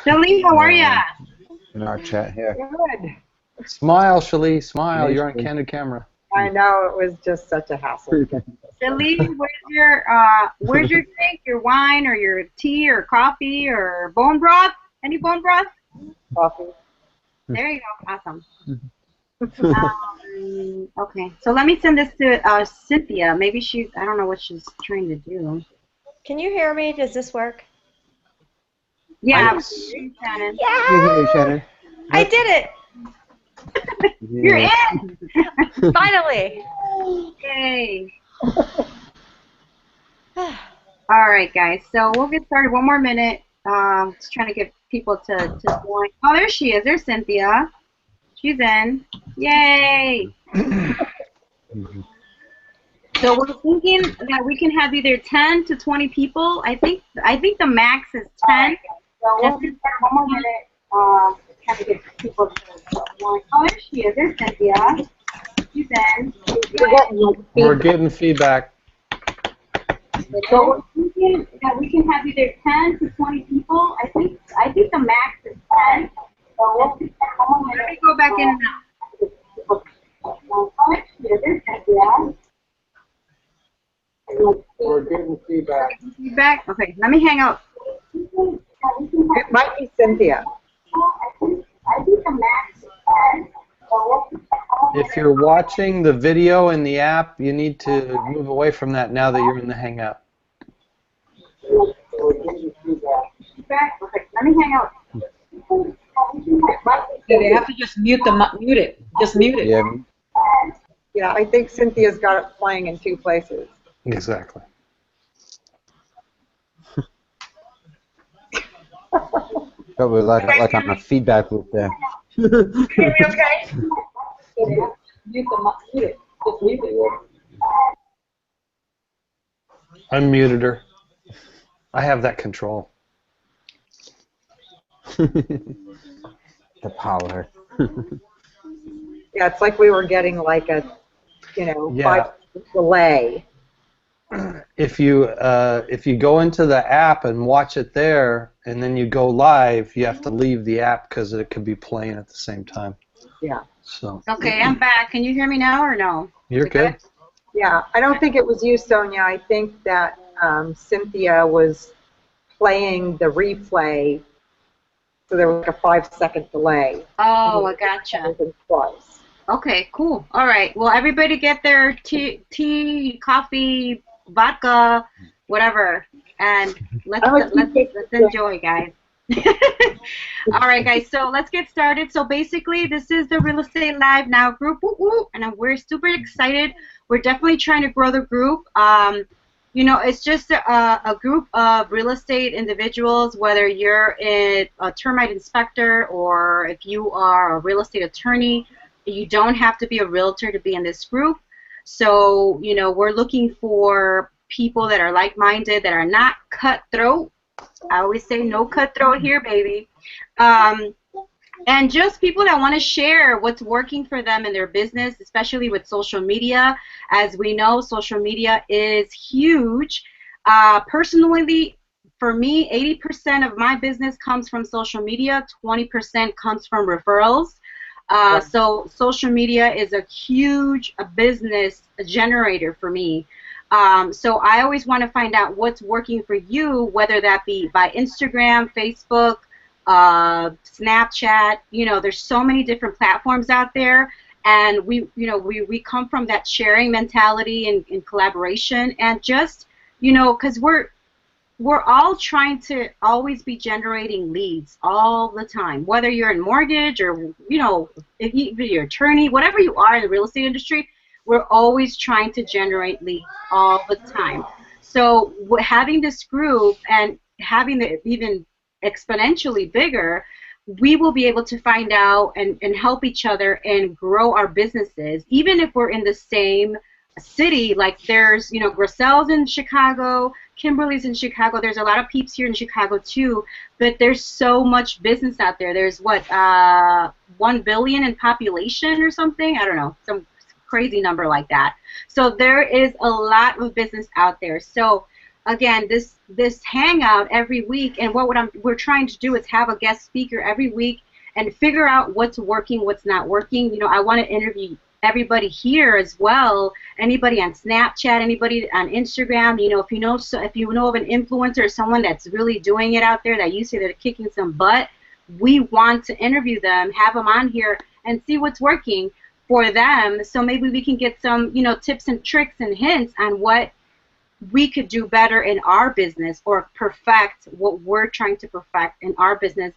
Shalene, how are ya? In our chat here. Good. Smile, Shalee, smile. Hey, You're on Shalee. candid camera. I know, it was just such a hassle. Shalene, where's your drink, your wine, or your tea, or coffee, or bone broth? Any bone broth? Coffee. There you go. Awesome. Okay, so let me send this to Cynthia. Maybe I don't know what she's trying to do. Can you hear me? Does this work? Yeah, Yes. Shannon. Yeah! Hey, Shannon. I did it! You're in! Finally! Yay! All right, guys. So we'll get started. One more minute. Just trying to get people to join. Oh, there she is. There's Cynthia. She's in. Yay! So we're thinking that we can have either 10 to 20 people. I think the max is 10. So we'll get started. One more minute. Trying to get people to join. Oh, there she is. There's Cynthia. She's in. We're getting feedback. So we're thinking that we can have either 10 to 20 people. I think the max is 10. So let me go back in and out. We're getting feedback. Feedback? Okay, let me hang out. It might be Cynthia. I think the max is 10. If you're watching the video in the app, you need to move away from that now that you're in the Hangout. Feedback? Okay, let me hang out. Yeah, they have to just mute it. Just mute it. Yeah, Yeah, I think Cynthia's got it playing in two places. exactly. But we're like on a feedback loop there. Can you hear me okay? Mute it. Just mute it. I muted her. I have that control. The power. Yeah, it's like we were getting like a, Yeah. 5 delay. If you go into the app and watch it there, and then you go live, you have to leave the app because it could be playing at the same time. Yeah. So. Okay, I'm back. Can you hear me now or no? You're good. Yeah, I don't think it was you, Sonia. I think that Cynthia was playing the replay, so there was like a 5-second delay. Oh, I gotcha. Twice. Okay, cool. All right. Well, everybody get their tea, coffee, vodka, whatever, and let's enjoy, guys. All right, guys. So let's get started. So basically, this is the Real Estate Live Now group, and we're super excited. We're definitely trying to grow the group. It's just a group of real estate individuals, whether you're a termite inspector or if you are a real estate attorney. You don't have to be a realtor to be in this group. So, we're looking for people that are like-minded, that are not cutthroat. I always say no cutthroat here, baby. And just people that want to share what's working for them in their business, especially with social media. As we know, social media is huge. Personally, for me, 80% of my business comes from social media, 20% comes from referrals. So social media is a huge business generator for me. So I always want to find out what's working for you, whether that be by Instagram, Facebook, Snapchat. There's so many different platforms out there, and we come from that sharing mentality and collaboration, and just because we're all trying to always be generating leads all the time, whether you're in mortgage or, if you're an attorney, whatever you are in the real estate industry, we're always trying to generate leads all the time. So having this group and having it even exponentially bigger, we will be able to find out and help each other and grow our businesses, even if we're in the same city. Like there's, Grisel's in Chicago, Kimberly's in Chicago. There's a lot of peeps here in Chicago too, but there's so much business out there. There's 1 billion in population or something. I don't know, some crazy number like that. So there is a lot of business out there. So again, this hangout every week, and we're trying to do is have a guest speaker every week and figure out what's working, what's not working. You know, I want to interview everybody here as well. Anybody on Snapchat, anybody on Instagram. You know, if you know of an influencer or someone that's really doing it out there that you say they're kicking some butt, we want to interview them, have them on here, and see what's working for them. So maybe we can get some, you know, tips and tricks and hints on what we could do better in our business or perfect what we're trying to perfect in our business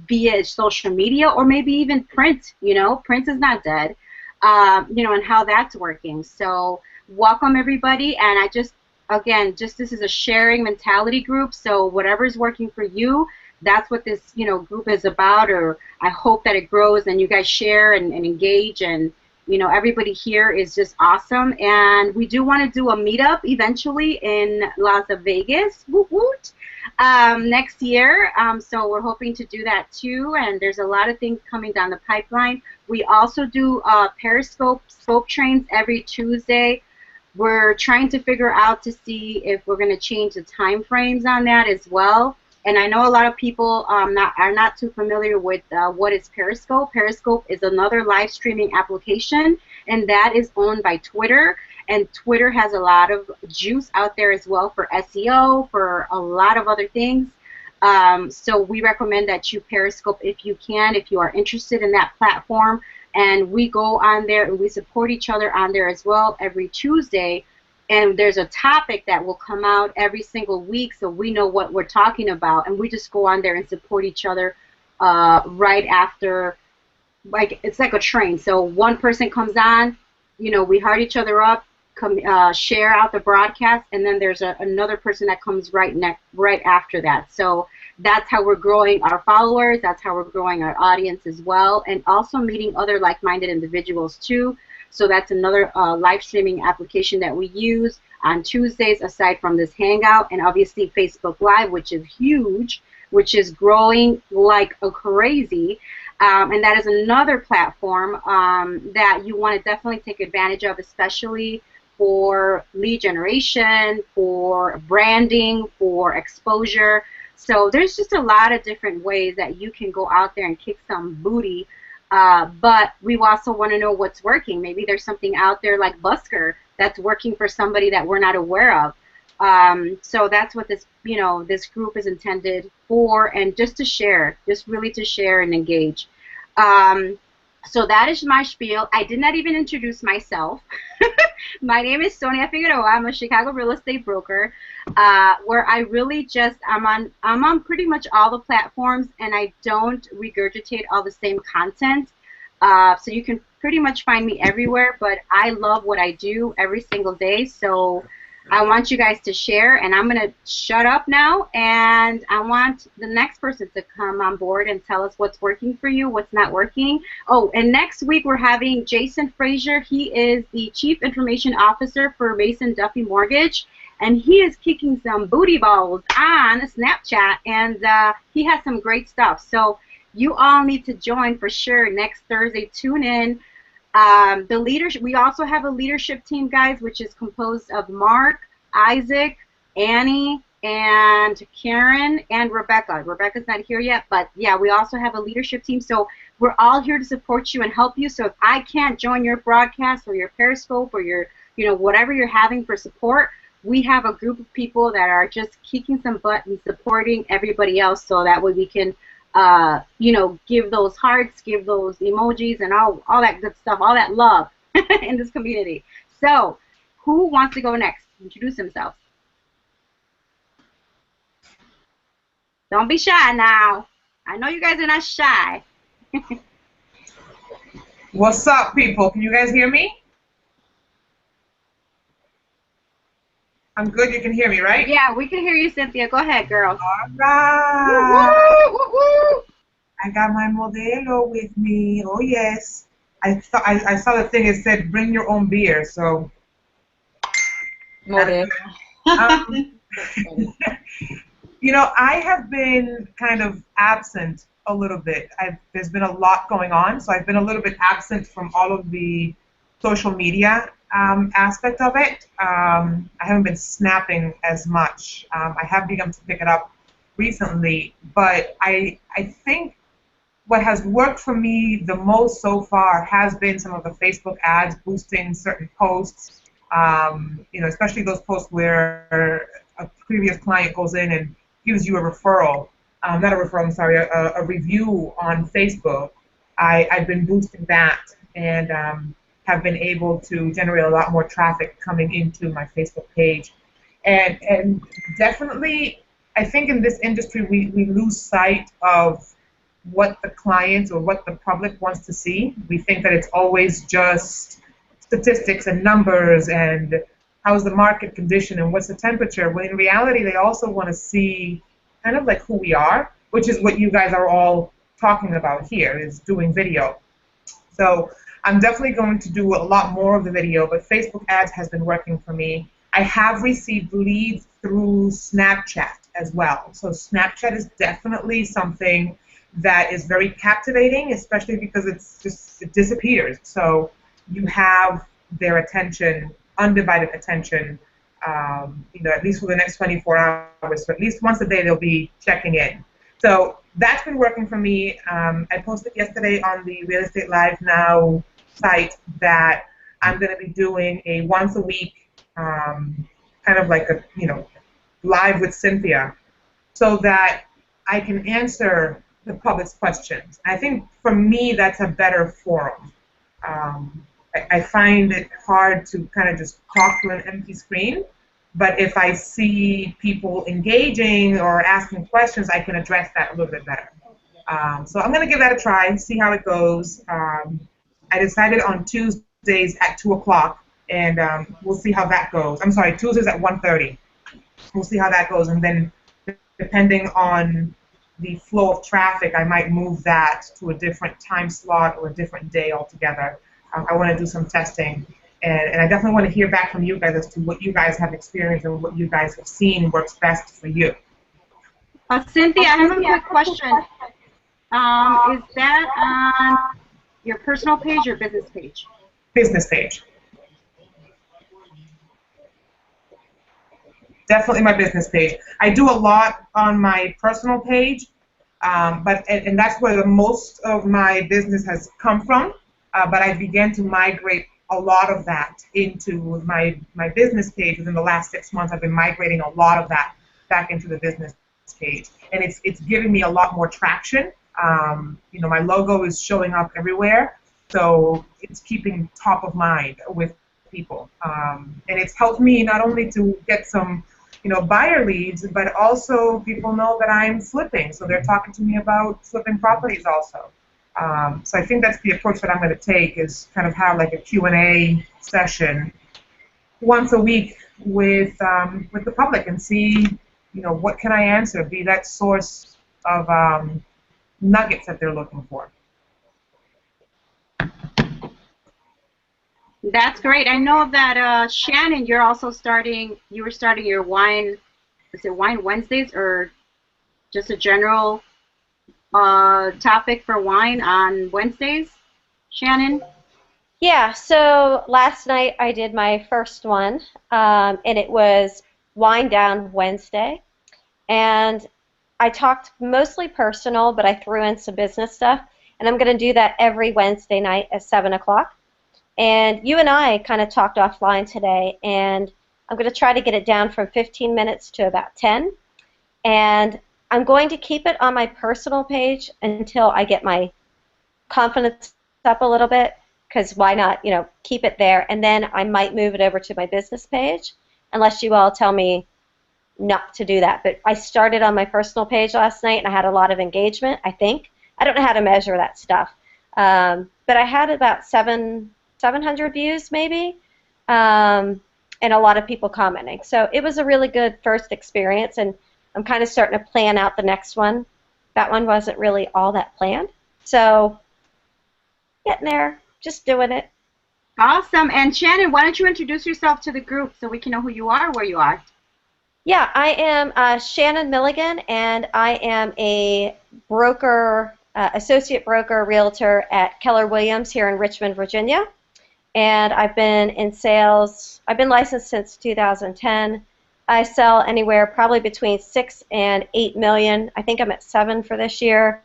via social media or maybe even print. You know, print is not dead. You know, and how that's working. So welcome everybody, and I just, again, just this is a sharing mentality group, so whatever's working for you, that's what this, you know, group is about, or I hope that it grows and you guys share and engage, and you know, everybody here is just awesome, and we do want to do a meetup eventually in Las Vegas, woot woot, next year, so we're hoping to do that too, and there's a lot of things coming down the pipeline. We also do Periscope scope trains every Tuesday. We're trying to figure out to see if we're going to change the time frames on that as well. And I know a lot of people are not too familiar with what is Periscope. Periscope is another live streaming application, and that is owned by Twitter. And Twitter has a lot of juice out there as well for SEO, for a lot of other things. So we recommend that you Periscope if you can, if you are interested in that platform. And we go on there and we support each other on there as well every Tuesday. And there's a topic that will come out every single week, so we know what we're talking about. And we just go on there and support each other right after. Like, it's like a train. So one person comes on, you know, we heart each other up, share out the broadcast, and then there's another person that comes right after that. So that's how we're growing our followers. That's how we're growing our audience as well, and also meeting other like-minded individuals too. So that's another live streaming application that we use on Tuesdays, aside from this Hangout, and obviously Facebook Live, which is huge, which is growing like a crazy. And that is another platform that you want to definitely take advantage of, especially for lead generation, for branding, for exposure. So there's just a lot of different ways that you can go out there and kick some booty. But we also want to know what's working. Maybe there's something out there like Busker that's working for somebody that we're not aware of. So that's what this, you know, this group is intended for, and just to share, just really to share and engage. So that is my spiel. I did not even introduce myself. My name is Sonia Figueroa. I'm a Chicago real estate broker, where I really just, I'm on pretty much all the platforms, and I don't regurgitate all the same content. So you can pretty much find me everywhere, but I love what I do every single day. So I want you guys to share, and I'm going to shut up now, and I want the next person to come on board and tell us what's working for you, what's not working. Oh, and next week we're having Jason Frazier. He is the Chief Information Officer for Mason Duffy Mortgage, and he is kicking some booty balls on Snapchat, and he has some great stuff. So you all need to join for sure next Thursday. Tune in. The leadership, we also have a leadership team, guys, which is composed of Mark, Isaac, Annie, and Karen, and Rebecca. Rebecca's not here yet, but yeah, we also have a leadership team. So we're all here to support you and help you. So if I can't join your broadcast or your Periscope or your, you know, whatever you're having for support, we have a group of people that are just kicking some butt and supporting everybody else, so that way we can you know, give those hearts, give those emojis, and all that good stuff, all that love in this community. So, who wants to go next? Introduce themselves. Don't be shy now. I know you guys are not shy. What's up, people? Can you guys hear me? I'm good. You can hear me, right? Yeah, we can hear you, Cynthia. Go ahead, girl. All right. Woo, woo, woo. I got my modelo with me. Oh, yes. I saw the thing. It said, bring your own beer. So, Modelo. You know, I have been kind of absent a little bit. There's been a lot going on, so I've been a little bit absent from all of the social media. aspect of it. I haven't been snapping as much. I have begun to pick it up recently, but I think what has worked for me the most so far has been some of the Facebook ads boosting certain posts. Especially those posts where a previous client goes in and gives you a referral, not a referral, I'm sorry, a review on Facebook. I've been boosting that and have been able to generate a lot more traffic coming into my Facebook page. And definitely, I think in this industry we lose sight of what the clients or what the public wants to see. We think that it's always just statistics and numbers and how's the market condition and what's the temperature, when in reality they also want to see kind of like who we are, which is what you guys are all talking about here, is doing video. So I'm definitely going to do a lot more of the video, but Facebook ads has been working for me. I have received leads through Snapchat as well. So Snapchat is definitely something that is very captivating, especially because it disappears. So you have their attention, undivided attention, at least for the next 24 hours. So at least once a day they'll be checking in. So that's been working for me. I posted yesterday on the Real Estate Live Now site that I'm going to be doing a once a week kind of like a, live with Cynthia, so that I can answer the public's questions. I think for me that's a better forum. I find it hard to kind of just talk to an empty screen, but if I see people engaging or asking questions, I can address that a little bit better. So I'm going to give that a try, see how it goes. I decided on Tuesdays at 2 o'clock, and we'll see how that goes. I'm sorry, Tuesdays at 1:30. We'll see how that goes, and then depending on the flow of traffic, I might move that to a different time slot or a different day altogether. I want to do some testing, and I definitely want to hear back from you guys as to what you guys have experienced and what you guys have seen works best for you. Cynthia, I have a quick question. Is that on your personal page or business page? Business page. Definitely my business page. I do a lot on my personal page, and that's where the most of my business has come from. But I began to migrate a lot of that into my business page. Within the last 6 months, I've been migrating a lot of that back into the business page, and it's giving me a lot more traction. My logo is showing up everywhere, so it's keeping top of mind with people, and it's helped me not only to get some buyer leads, but also people know that I'm flipping, so they're talking to me about flipping properties also. So I think that's the approach that I'm going to take, is kind of have like a Q&A session once a week with the public and see, what can I answer, be that source of nuggets that they're looking for. That's great. I know that Shannon, you were starting your wine, is it Wine Wednesdays or just a general topic for wine on Wednesdays, Shannon? Yeah, so last night I did my first one, and it was Wine Down Wednesday. And I talked mostly personal, but I threw in some business stuff. And I'm going to do that every Wednesday night at 7 o'clock. And you and I kind of talked offline today, and I'm going to try to get it down from 15 minutes to about 10. And I'm going to keep it on my personal page until I get my confidence up a little bit, because why not, keep it there, and then I might move it over to my business page, unless you all tell me not to do that. But I started on my personal page last night, and I had a lot of engagement, I think. I don't know how to measure that stuff. But I had about 700 views maybe, and a lot of people commenting. So it was a really good first experience, and I'm kind of starting to plan out the next one. That one wasn't really all that planned. So getting there, just doing it. Awesome. And Shannon, why don't you introduce yourself to the group so we can know who you are, where you are? Yeah, I am Shannon Milligan, and I am a broker, associate broker, realtor at Keller Williams here in Richmond, Virginia. and I've been in sales. I've been licensed since 2010. I sell anywhere probably between 6 and 8 million. I think I'm at 7 for this year.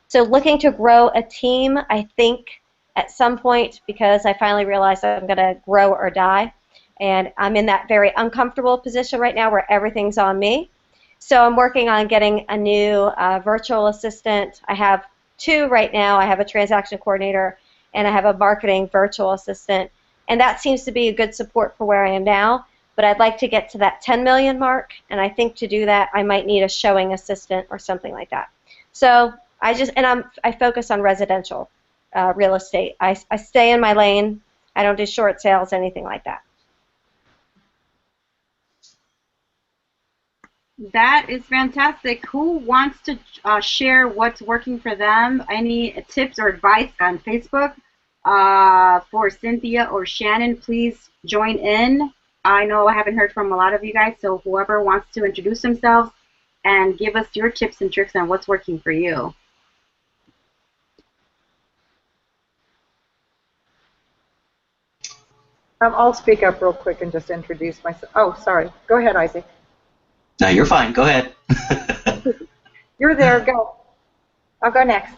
So looking to grow a team, I think at some point, because I finally realized I'm going to grow or die. And I'm in that very uncomfortable position right now where everything's on me. So I'm working on getting a new virtual assistant. I have 2 right now. I have a transaction coordinator and I have a marketing virtual assistant. And that seems to be a good support for where I am now. But I'd like to get to that 10 million mark. And I think to do that, I might need a showing assistant or something like that. So I focus on residential real estate. I stay in my lane. I don't do short sales, anything like that. That is fantastic. Who wants to share what's working for them? Any tips or advice on Facebook for Cynthia or Shannon? Please join in. I know I haven't heard from a lot of you guys, so whoever wants to introduce themselves and give us your tips and tricks on what's working for you. I'll speak up real quick and just introduce myself. Oh, sorry. Go ahead, Isaac. No, you're fine. Go ahead. You're there. Go. I'll go next.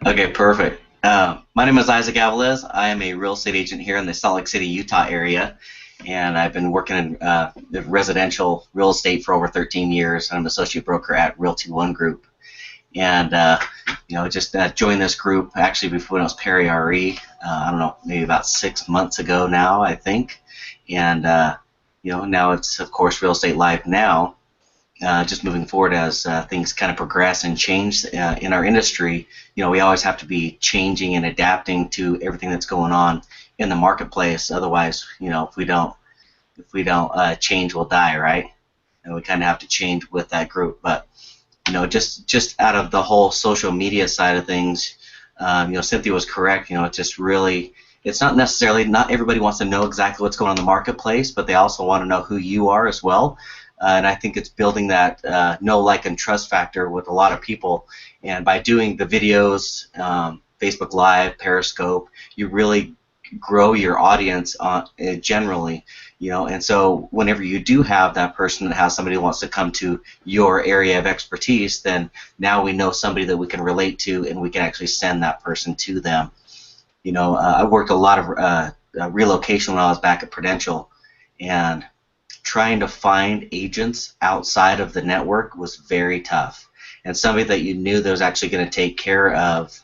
Okay, perfect. My name is Isaac Avalez. I am a real estate agent here in the Salt Lake City, Utah area, and I've been working in the residential real estate for over 13 years. I'm an associate broker at Realty One Group, and just joined this group actually before I was Perry RE. I don't know, maybe about 6 months ago now, I think, and now it's of course Real Estate Live now. Just moving forward as things kind of progress and change in our industry, we always have to be changing and adapting to everything that's going on in the marketplace. Otherwise, if we don't change, we'll die, right? And we kind of have to change with that group. But just out of the whole social media side of things, Cynthia was correct. It's just really, it's not necessarily, not everybody wants to know exactly what's going on in the marketplace, but they also want to know who you are as well. And I think it's building that know, like, and trust factor with a lot of people. And by doing the videos, Facebook Live, Periscope, you really grow your audience generally. And so whenever you do have that person that has somebody who wants to come to your area of expertise, then now we know somebody that we can relate to, and we can actually send that person to them. I worked a lot of relocation when I was back at Prudential, and trying to find agents outside of the network was very tough. And somebody that you knew that was actually going to take care of,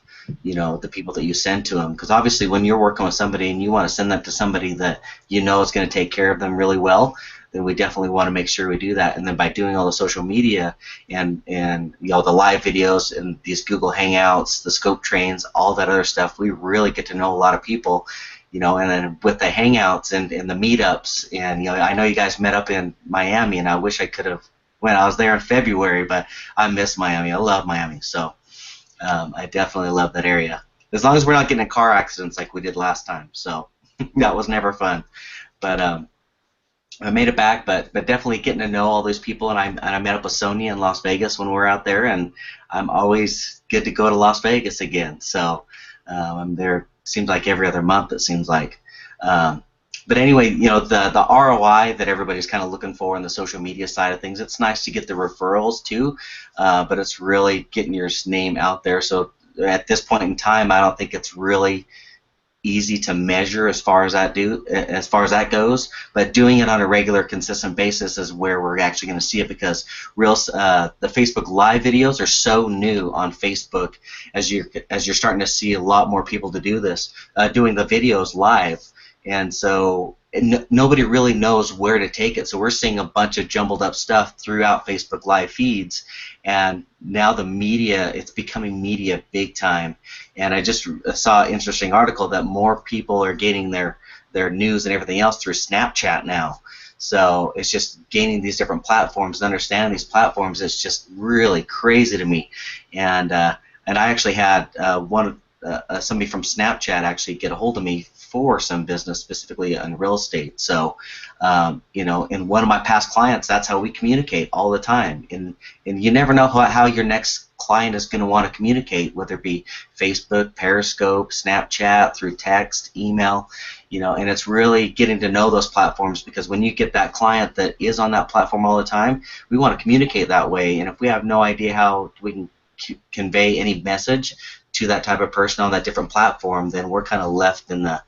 the people that you send to them. Because obviously when you're working with somebody and you want to send that to somebody that you know is going to take care of them really well, then we definitely want to make sure we do that. And then by doing all the social media and the live videos and these Google Hangouts, the scope trains, all that other stuff, we really get to know a lot of people. And then with the Hangouts and the meetups, and I know you guys met up in Miami, and I wish I could have went. I was there in February, but I miss Miami. I love Miami, so I definitely love that area. As long as we're not getting in car accidents like we did last time, so that was never fun. But I made it back, but definitely getting to know all those people, and I met up with Sonia in Las Vegas when we were out there, and I'm always good to go to Las Vegas again. So I'm there. Seems like every other month, it seems like. But anyway, the ROI that everybody's kind of looking for in the social media side of things, it's nice to get the referrals too, but it's really getting your name out there. So at this point in time, I don't think it's really easy to measure as far as that goes, but doing it on a regular, consistent basis is where we're actually going to see it, because the Facebook Live videos are so new on Facebook, as you're starting to see a lot more people to do this, doing the videos live, and so nobody really knows where to take it. So we're seeing a bunch of jumbled up stuff throughout Facebook Live feeds, and now the media, it's becoming media big time. And I just saw an interesting article that more people are getting their news and everything else through Snapchat now. So it's just gaining these different platforms and understanding these platforms is just really crazy to me. And I actually had somebody from Snapchat actually get a hold of me for some business, specifically in real estate. So, you know, in one of my past clients, that's how we communicate all the time. And you never know how your next client is going to want to communicate, whether it be Facebook, Periscope, Snapchat, through text, email, you know, and it's really getting to know those platforms, because when you get that client that is on that platform all the time, we want to communicate that way. And if we have no idea how we can convey any message to that type of person on that different platform, then we're kind of left in the,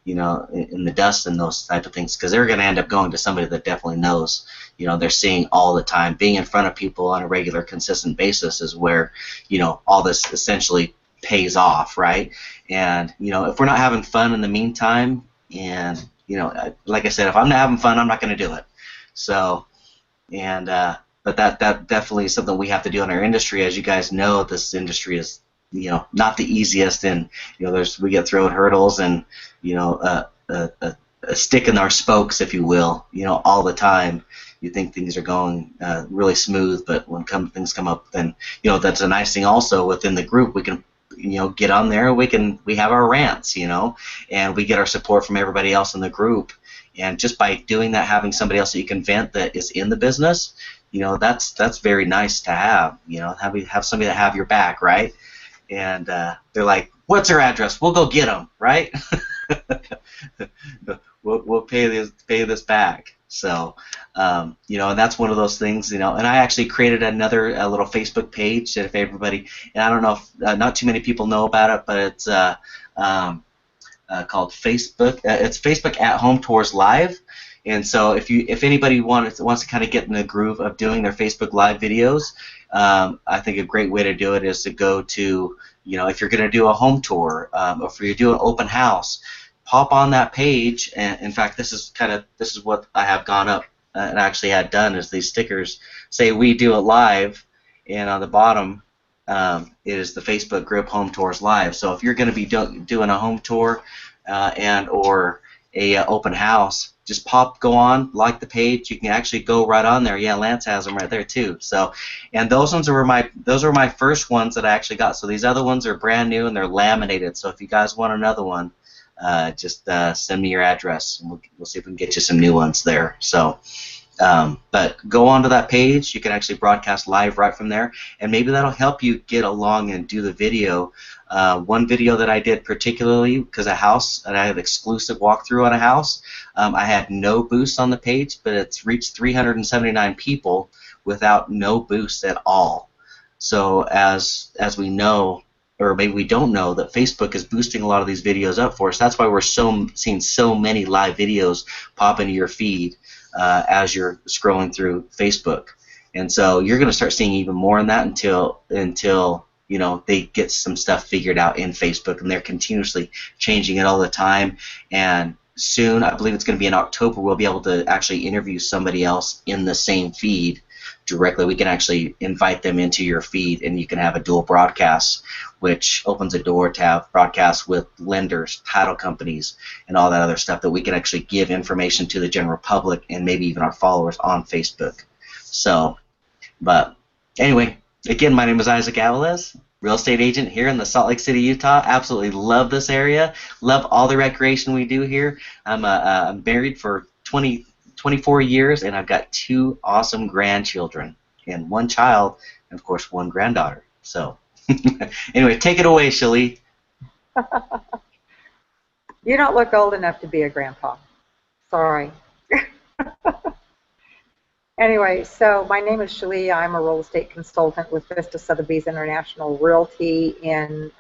you know, in the dust and those type of things, because they're going to end up going to somebody that definitely knows. You know, they're seeing all the time. Being in front of people on a regular, consistent basis is where, you know, all this essentially pays off, right? And, you know, if we're not having fun in the meantime, and, you know, like I said, if I'm not having fun, I'm not going to do it. So, and, but that definitely is something we have to do in our industry. As you guys know, this industry is, you know, not the easiest, and, you know, we get thrown hurdles and, you know, a stick in our spokes, if you will, you know, all the time. You think things are going really smooth, but when things come up, then, you know, that's a nice thing also within the group. We can, you know, get on there, we have our rants, you know, and we get our support from everybody else in the group. And just by doing that, having somebody else that you can vent that is in the business, you know, that's very nice to have. You know, have somebody that have your back, right? And they're like, "What's her address? We'll go get them," right? we'll pay this back. So, you know, and that's one of those things, you know. And I actually created another little Facebook page that if everybody, and I don't know if not too many people know about it, but it's called Facebook. It's Facebook at Home Tours Live. And so if anybody wants to kind of get in the groove of doing their Facebook Live videos, I think a great way to do it is to go to, you know, if you're going to do a home tour, or if you're doing an open house, pop on that page. And in fact, this is what I have gone up and actually had done, is these stickers say "We Do It Live," and on the bottom is the Facebook group Home Tours Live. So if you're going to be doing a home tour and or a open house, just go on, like the page. You can actually go right on there. Yeah, Lance has them right there too. So, and those were my first ones that I actually got. So these other ones are brand new and they're laminated. So if you guys want another one, just send me your address and we'll see if we can get you some new ones there. So, but go onto that page. You can actually broadcast live right from there, and maybe that'll help you get along and do the video. One video that I did particularly, because a house, and I had an exclusive walkthrough on a house, I had no boost on the page, but it's reached 379 people without no boost at all. So as we know, or maybe we don't know, that Facebook is boosting a lot of these videos up for us. That's why we're seeing so many live videos pop into your feed as you're scrolling through Facebook. And so you're going to start seeing even more in that until you know, they get some stuff figured out in Facebook, and they're continuously changing it all the time. And soon, I believe it's going to be in October, we'll be able to actually interview somebody else in the same feed directly. We can actually invite them into your feed, and you can have a dual broadcast, which opens a door to have broadcasts with lenders, title companies, and all that other stuff, that we can actually give information to the general public and maybe even our followers on Facebook. So, but anyway, again, my name is Isaac Avalez, real estate agent here in the Salt Lake City, Utah. Absolutely love this area. Love all the recreation we do here. I'm married for 24 years, and I've got 2 awesome grandchildren, and 1 child, and of course 1 granddaughter. So, anyway, take it away, Shali. You don't look old enough to be a grandpa. Sorry. Anyway, so my name is Shali. I'm a real estate consultant with Vista Sotheby's International Realty in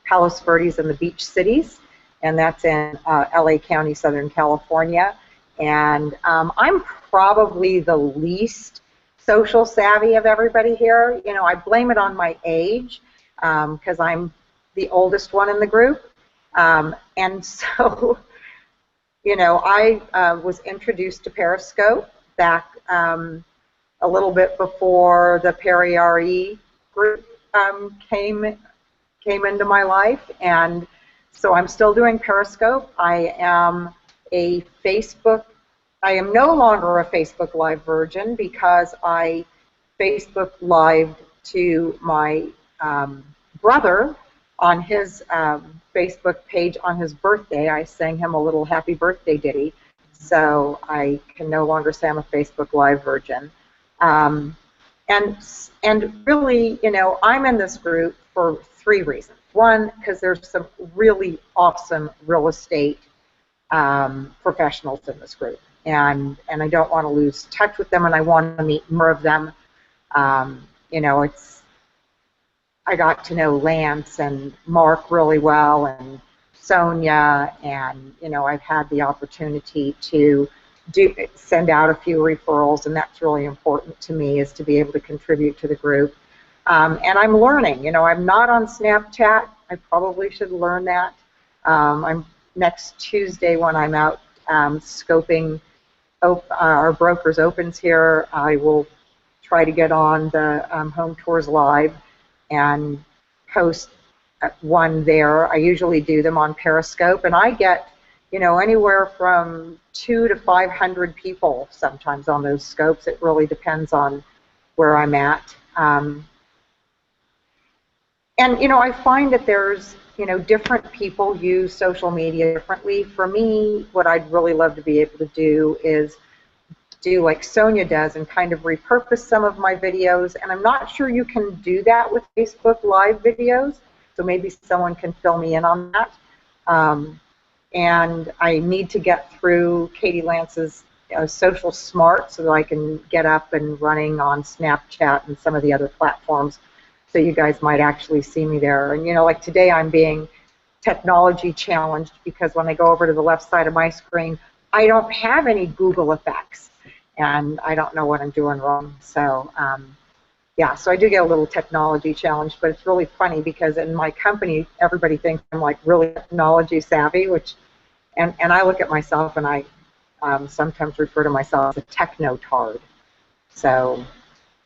Palos Verdes and the Beach Cities, and that's in LA County, Southern California. And I'm probably the least social savvy of everybody here. You know, I blame it on my age because I'm the oldest one in the group. And so, you know, I was introduced to Periscope back a little bit before the Perry RE group came into my life, and so I'm still doing Periscope. I am no longer a Facebook Live virgin because I Facebook Lived to my brother, on his Facebook page on his birthday, I sang him a little happy birthday ditty. So I can no longer say I'm a Facebook Live virgin. And really, you know, I'm in this group for 3 reasons. One, because there's some really awesome real estate professionals in this group, and I don't want to lose touch with them, and I want to meet more of them. You know, I got to know Lance and Mark really well, and Sonia, and you know, I've had the opportunity to send out a few referrals, and that's really important to me, is to be able to contribute to the group. And I'm learning. You know, I'm not on Snapchat. I probably should learn that. I'm next Tuesday when I'm out scoping our brokers opens here. I will try to get on the Home Tours Live and post one there. I usually do them on Periscope, and I get, you know, anywhere from 200 to 500 people sometimes on those scopes. It really depends on where I'm at. And, you know, I find that there's, you know, different people use social media differently. For me, what I'd really love to be able to do is do like Sonia does and kind of repurpose some of my videos. And I'm not sure you can do that with Facebook Live videos, so maybe someone can fill me in on that. And I need to get through Katie Lance's Social Smart so that I can get up and running on Snapchat and some of the other platforms, so you guys might actually see me there. And you know, like today I'm being technology challenged because when I go over to the left side of my screen, I don't have any Google effects, and I don't know what I'm doing wrong. So yeah, so I do get a little technology challenged, but it's really funny because in my company, everybody thinks I'm like really technology savvy, which, and I look at myself and I sometimes refer to myself as a techno-tard. So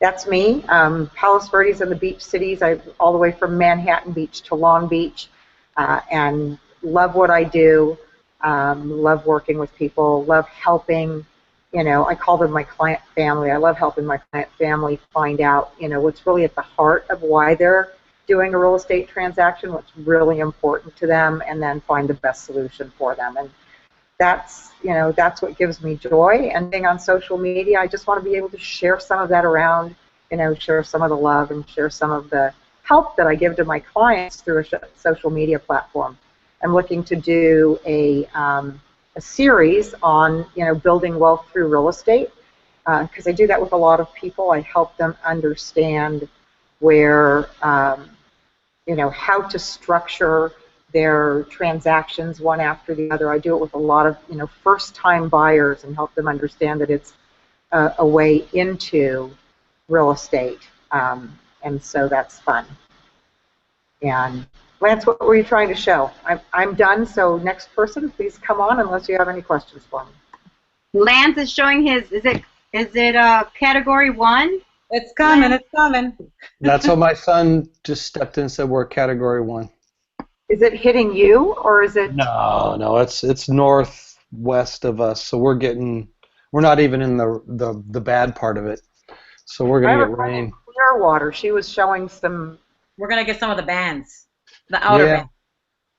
that's me. Palos Verdes and the beach cities, all the way from Manhattan Beach to Long Beach, and love what I do, love working with people, love helping, you know, I call them my client family. I love helping my client family find out, you know, what's really at the heart of why they're doing a real estate transaction, what's really important to them, and then find the best solution for them. And that's, you know, that's what gives me joy. And being on social media, I just want to be able to share some of that around, you know, share some of the love and share some of the help that I give to my clients through a social media platform. I'm looking to do a series on, you know, building wealth through real estate, because I do that with a lot of people. I help them understand where, you know, how to structure their transactions one after the other. I do it with a lot of, you know, first-time buyers and help them understand that it's a way into real estate, and so that's fun. And Lance, what were you trying to show? I'm done, so next person, please come on unless you have any questions for me. Lance is showing his, is it category 1? It's coming, it's coming. That's what my son just stepped in and said we're category 1. Is it hitting you, or is it? No, it's northwest of us, so we're not even in the bad part of it. So we're gonna get rain. Clearwater. She was showing some. We're gonna get some of the bands, the outer bands.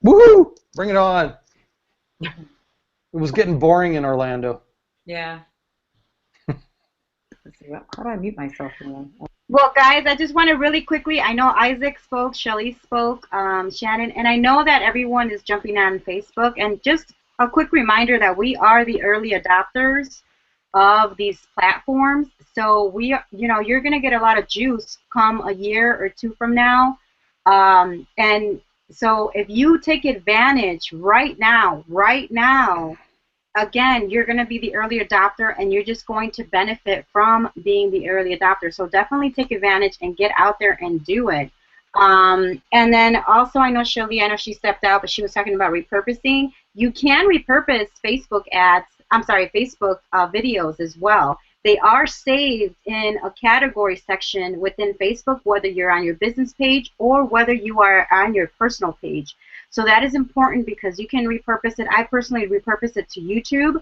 Woohoo! Bring it on. It was getting boring in Orlando. Yeah. Let's see, how do I mute myself now? Well, guys, I just want to really quickly, I know Isaac spoke, Shelly spoke, Shannon, and I know that everyone is jumping on Facebook, and just a quick reminder that we are the early adopters of these platforms. So we, you know, you're going to get a lot of juice come a year or 2 from now. And so if you take advantage right now, again, you're going to be the early adopter, and you're just going to benefit from being the early adopter. So definitely take advantage and get out there and do it. And then also, I know she stepped out, but she was talking about repurposing. You can repurpose Facebook ads, Facebook videos as well. They are saved in a category section within Facebook, whether you're on your business page or whether you are on your personal page. So that is important because you can repurpose it. I personally repurpose it to YouTube.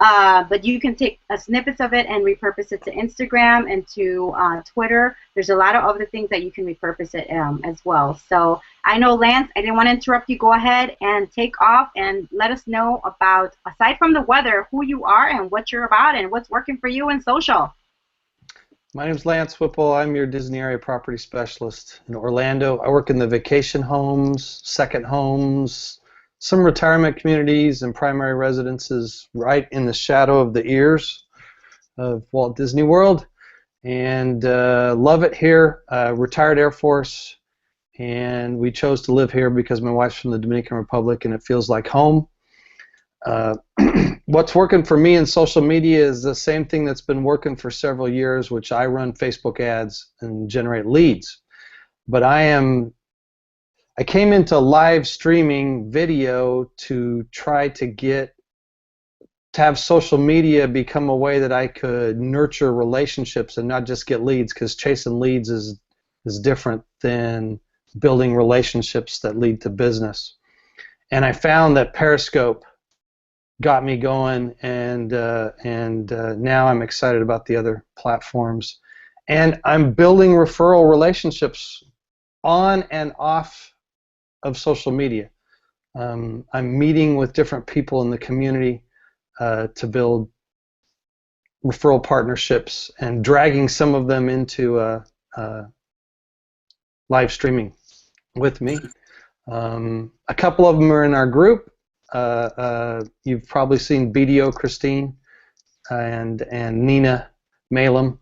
But you can take a snippets of it and repurpose it to Instagram and to Twitter. There's a lot of other things that you can repurpose it as well. So I know, Lance, I didn't want to interrupt you. Go ahead and take off and let us know about, aside from the weather, who you are and what you're about and what's working for you in social. My name's Lance Whipple. I'm your Disney area property specialist in Orlando. I work in the vacation homes, second homes, some retirement communities, and primary residences right in the shadow of the ears of Walt Disney World. And love it here. Retired Air Force, and we chose to live here because my wife's from the Dominican Republic and it feels like home. What's working for me in social media is the same thing that's been working for several years, which I run Facebook ads and generate leads. But I came into live streaming video to try to have social media become a way that I could nurture relationships and not just get leads, because chasing leads is different than building relationships that lead to business. And I found that Periscope got me going, and now I'm excited about the other platforms. And I'm building referral relationships on and off of social media. I'm meeting with different people in the community to build referral partnerships and dragging some of them into live streaming with me. A couple of them are in our group. You've probably seen BDO Christine and Nina Malum,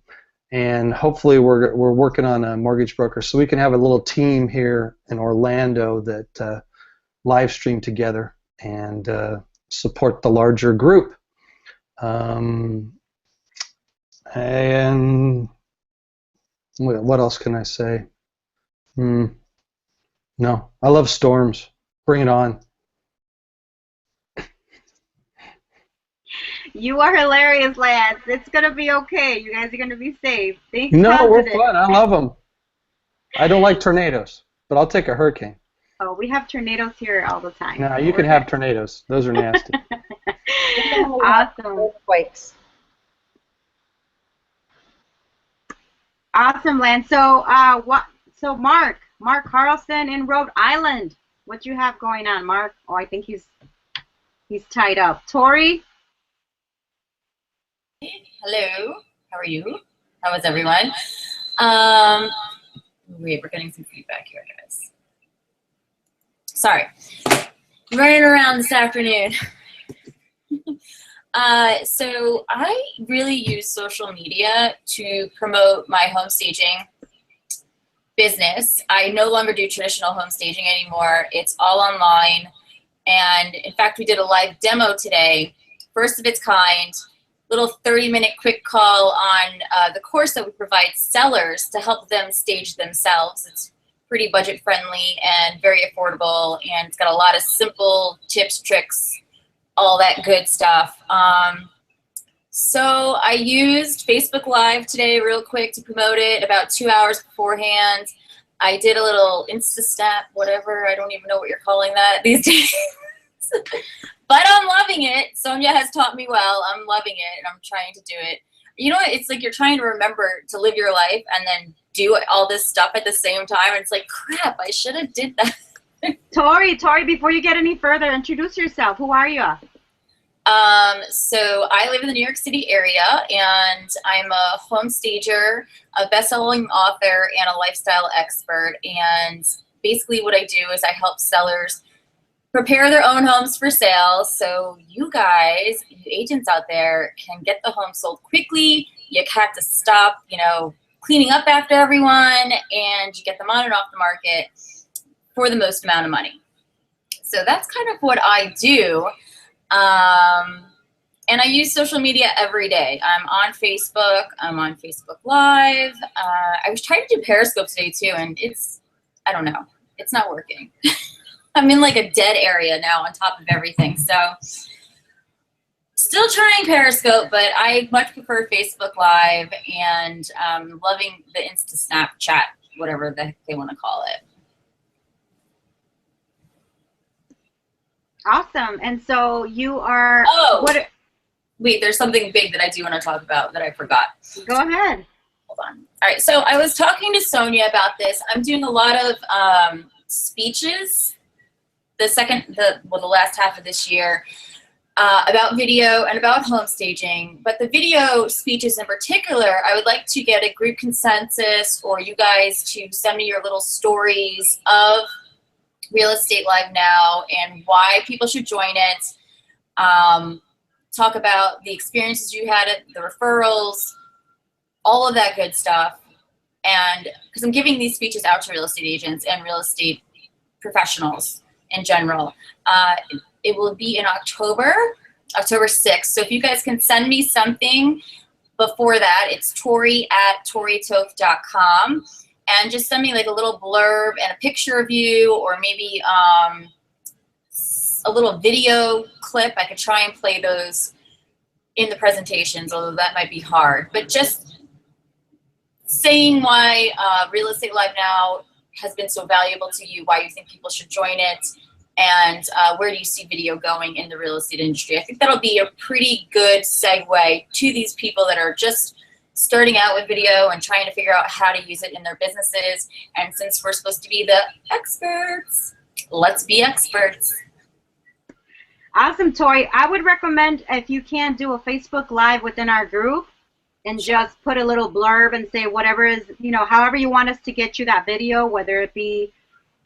and hopefully we're working on a mortgage broker so we can have a little team here in Orlando that live stream together and support the larger group. And what else can I say? No, I love storms. Bring it on. You are hilarious, Lance. It's going to be okay. You guys are going to be safe. Think No, positive. we're fun. I love them. I don't like tornadoes, but I'll take a hurricane. Oh, we have tornadoes here all the time. No, you can have tornadoes. Those are nasty. Awesome. Earthquakes. Awesome, Lance. So, So, Mark Carlson in Rhode Island. What you have going on, Mark? Oh, I think he's tied up. Tori. Hello. How are you? How is everyone? Wait, we're getting some feedback here, guys. Sorry. Running around this afternoon. So I really use social media to promote my home staging business. I no longer do traditional home staging anymore. It's all online. And in fact, we did a live demo today, first of its kind, little 30-minute quick call on the course that we provide sellers to help them stage themselves. It's pretty budget friendly and very affordable, and it's got a lot of simple tips, tricks, all that good stuff. So I used Facebook Live today real quick to promote it about 2 hours beforehand. I did a little Insta-Snap, whatever, I don't even know what you're calling that these days. But I'm loving it. Sonia has taught me well. I'm loving it, and I'm trying to do it. You know what? It's like you're trying to remember to live your life and then do all this stuff at the same time. And it's like, crap, I should have did that. Tori, before you get any further, introduce yourself. Who are you? So I live in the New York City area, and I'm a home stager, a best-selling author, and a lifestyle expert. And basically what I do is I help sellers prepare their own homes for sale, so you guys, you agents out there, can get the home sold quickly. You have to stop, cleaning up after everyone, and you get them on and off the market for the most amount of money. So that's kind of what I do. And I use social media every day. I'm on Facebook. I'm on Facebook Live. I was trying to do Periscope today too, and I don't know, it's not working. I'm in like a dead area now on top of everything. So still trying Periscope, but I much prefer Facebook Live, and loving the Insta Snapchat, whatever the heck they want to call it. Awesome. And so you are. Oh, wait, there's something big that I do want to talk about that I forgot. Go ahead. Hold on. All right, so I was talking to Sonia about this. I'm doing a lot of speeches the last half of this year about video and about home staging. But the video speeches in particular, I would like to get a group consensus or you guys to send me your little stories of Real Estate Live Now and why people should join it. Talk about the experiences you had, the referrals, all of that good stuff. And because I'm giving these speeches out to real estate agents and real estate professionals in general. It will be in October 6th. So if you guys can send me something before that, it's tori@toritoth.com. And just send me like a little blurb and a picture of you, or maybe a little video clip. I could try and play those in the presentations, although that might be hard. But just saying why Real Estate Live Now has been so valuable to you, why you think people should join it, and where do you see video going in the real estate industry. I think that'll be a pretty good segue to these people that are just starting out with video and trying to figure out how to use it in their businesses. And since we're supposed to be the experts, let's be experts. Awesome, Tori. I would recommend if you can do a Facebook Live within our group and just put a little blurb and say whatever is, however you want us to get you that video, whether it be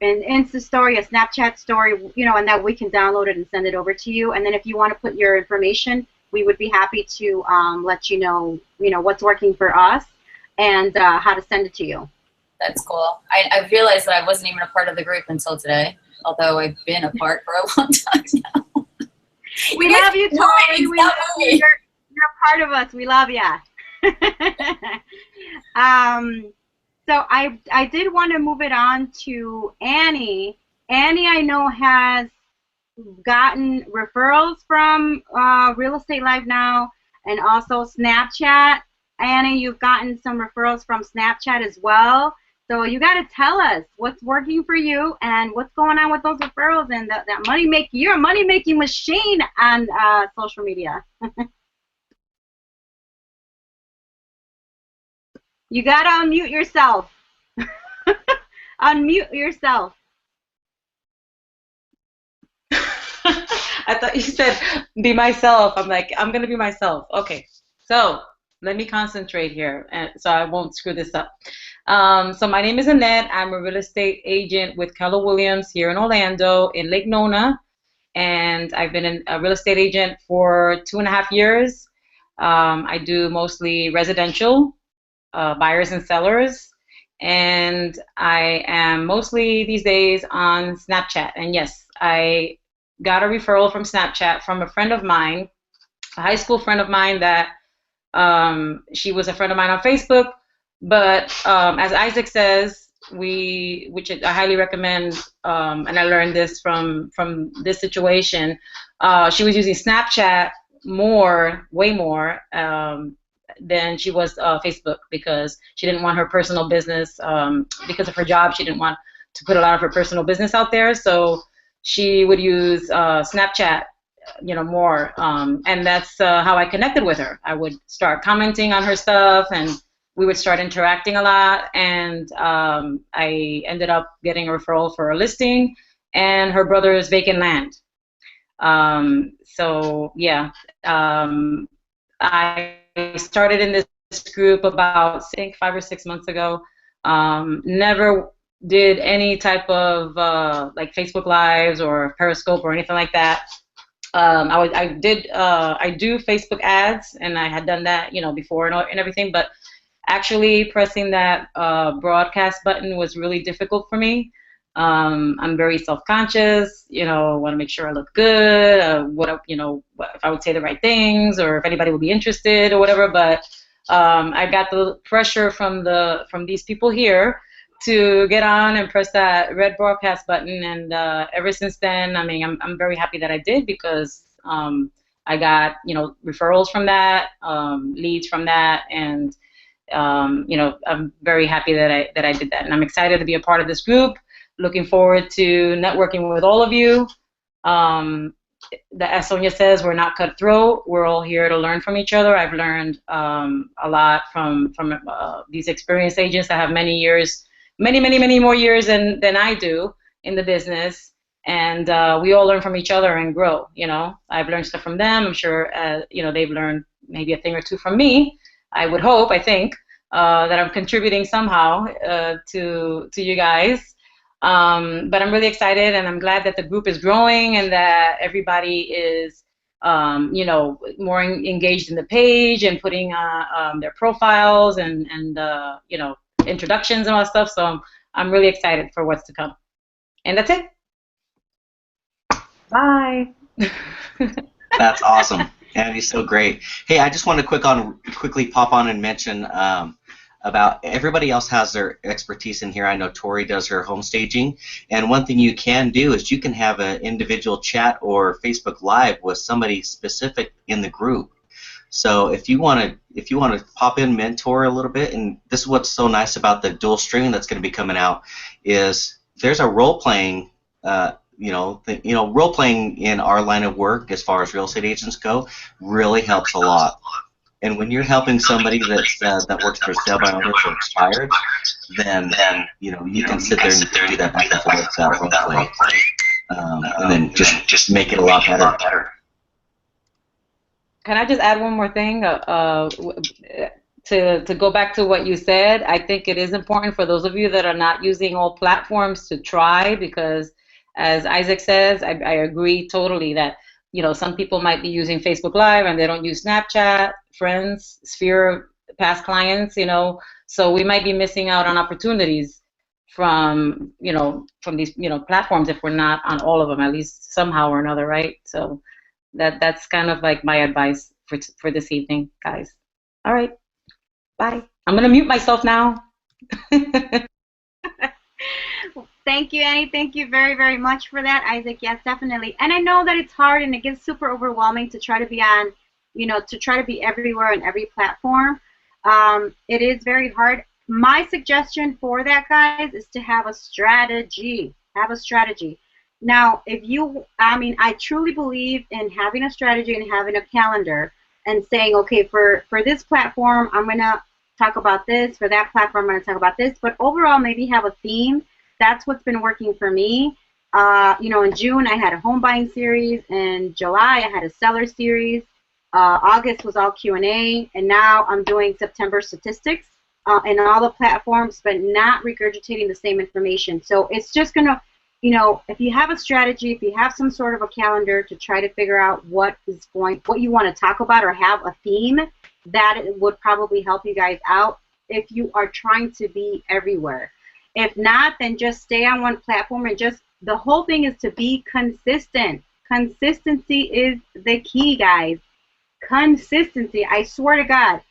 an Insta story, a Snapchat story, and that we can download it and send it over to you. And then if you want to put your information, we would be happy to let you know, what's working for us and how to send it to you. That's cool. I realized that I wasn't even a part of the group until today, although I've been a part for a long time now. We love you, Tori. We love you. You're a part of us. We love you. So I did want to move it on to Annie. Annie, I know, has gotten referrals from Real Estate Live Now and also Snapchat. Annie, you've gotten some referrals from Snapchat as well. So you got to tell us what's working for you and what's going on with those referrals and that money making. You're a money making machine on social media. You got to unmute yourself. Unmute yourself. I thought you said be myself. I'm like, I'm going to be myself. Okay. So let me concentrate here and so I won't screw this up. So my name is Annette. I'm a real estate agent with Keller Williams here in Orlando in Lake Nona. And I've been a real estate agent for 2.5 years. I do mostly residential, buyers and sellers. And I am mostly these days on Snapchat. And yes, I got a referral from Snapchat from a friend of mine, a high school friend of mine that she was a friend of mine on Facebook. But as Isaac says, which I highly recommend, and I learned this from this situation, she was using Snapchat way more than she was Facebook because she didn't want her personal business, because of her job, she didn't want to put a lot of her personal business out there. So she would use Snapchat, more, and that's how I connected with her. I would start commenting on her stuff, and we would start interacting a lot, and I ended up getting a referral for a listing and her brother's vacant land. So yeah, I started in this group about, I think, 5 or 6 months ago. Never did any type of like Facebook Lives or Periscope or anything like that. I do Facebook ads, and I had done that, before and everything, but actually pressing that broadcast button was really difficult for me. I'm very self-conscious, want to make sure I look good, if I would say the right things or if anybody would be interested or whatever, but I got the pressure from these people here to get on and press that red broadcast button, and ever since then, I mean, I'm very happy that I did because I got, referrals from that, leads from that, and I'm very happy that I did that, and I'm excited to be a part of this group. Looking forward to networking with all of you. as Sonia says, we're not cutthroat. We're all here to learn from each other. I've learned a lot from these experienced agents that have many years, many more years than I do in the business. And we all learn from each other and grow. You know, I've learned stuff from them. I'm sure you know, they've learned maybe a thing or two from me. I would hope, I think, that I'm contributing somehow to you guys. But I'm really excited, and I'm glad that the group is growing and that everybody is, you know, more engaged in the page and putting their profiles and you know, introductions and all that stuff. So I'm really excited for what's to come. And that's it. Bye. That's awesome. Andy's so great. Hey, I just want to quickly pop on and mention about everybody else has their expertise in here. I know Tori does her home staging, and one thing you can do is you can have an individual chat or Facebook Live with somebody specific in the group. So if you want to pop in, mentor a little bit, and this is what's so nice about the dual streaming that's going to be coming out, is there's a role playing. Role playing in our line of work, as far as real estate agents go, really helps a lot. And when you're helping somebody that works for sale by owners or expired, then you know, you can sit there and do that back and forth, that role play, and then just make it a lot better. Can I just add one more thing? To go back to what you said, I think it is important for those of you that are not using all platforms to try, because as Isaac says, I agree totally that, you know, some people might be using Facebook Live and they don't use Snapchat, Friends, Sphere, past clients, you know, so we might be missing out on opportunities from, you know, from these, you know, platforms if we're not on all of them, at least somehow or another, right? So that's kind of like my advice for this evening, guys. All right, bye. I'm gonna mute myself now. Thank you, Annie. Thank you very, very much for that, Isaac. Yes, definitely. And I know that it's hard and it gets super overwhelming to try to be on, you know, to try to be everywhere on every platform. It is very hard. My suggestion for that, guys, is to have a strategy. Have a strategy. Now, I truly believe in having a strategy and having a calendar and saying, okay, for this platform, I'm going to talk about this. For that platform, I'm going to talk about this. But overall, maybe have a theme. That's what's been working for me. You know, in June, I had a home buying series. In July, I had a seller series. August was all Q&A. And now I'm doing September statistics in all the platforms, but not regurgitating the same information. So it's just going to, you know, if you have a strategy, if you have some sort of a calendar to try to figure out what you want to talk about or have a theme, that would probably help you guys out if you are trying to be everywhere. If not, then just stay on one platform and the whole thing is to be consistent. Consistency is the key, guys. Consistency. I swear to God,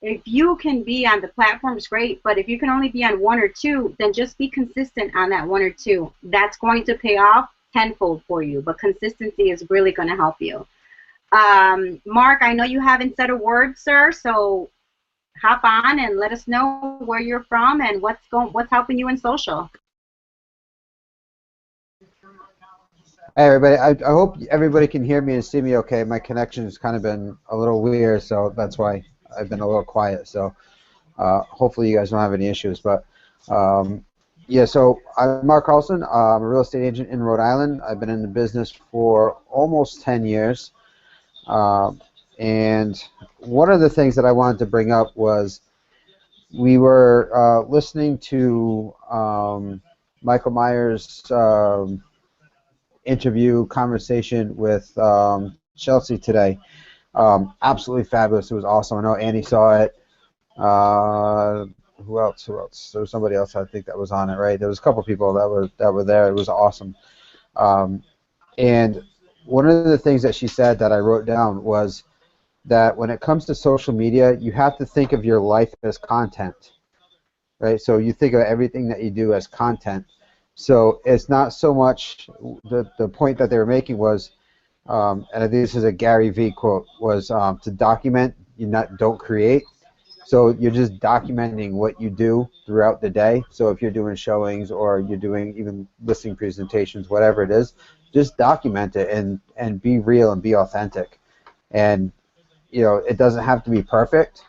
if you can be on the platforms, great, but if you can only be on one or two, then just be consistent on that one or two. That's going to pay off tenfold for you, but consistency is really going to help you. Mark, I know you haven't said a word, sir, so hop on and let us know where you're from and what's helping you in social. Hey everybody, I hope everybody can hear me and see me okay. My connection has kind of been a little weird, so that's why I've been a little quiet. So hopefully you guys don't have any issues. But yeah, so I'm Mark Carlson. I'm a real estate agent in Rhode Island. I've been in the business for almost 10 years. And one of the things that I wanted to bring up was we were listening to Michael Myers' interview conversation with Chelsea today. Absolutely fabulous. It was awesome. I know Annie saw it. Who else? There was somebody else I think that was on it, right? There was a couple people that were there. It was awesome. And one of the things that she said that I wrote down was that when it comes to social media, you have to think of your life as content, right? So you think of everything that you do as content. So it's not so much the point that they were making was, and I think this is a Gary Vee quote, was to document, don't create. So you're just documenting what you do throughout the day. So if you're doing showings or you're doing even listing presentations, whatever it is, just document it and be real and be authentic. And it doesn't have to be perfect.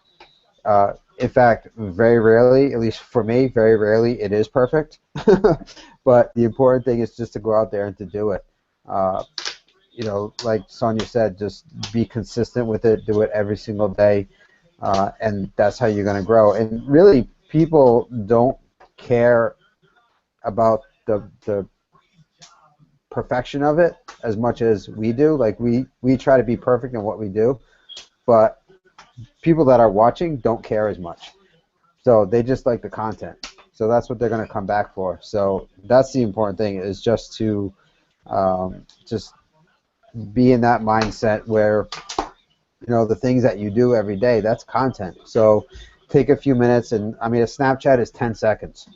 In fact, very rarely, at least for me, very rarely it is perfect. But the important thing is just to go out there and to do it. Like Sonia said, just be consistent with it, do it every single day, and that's how you're going to grow. And really, people don't care about the perfection of it as much as we do. Like we try to be perfect in what we do, but people that are watching don't care as much. So they just like the content. So that's what they're going to come back for. So that's the important thing, is just to just be in that mindset where, the things that you do every day, that's content. So take a few minutes, and I mean, a Snapchat is 10 seconds.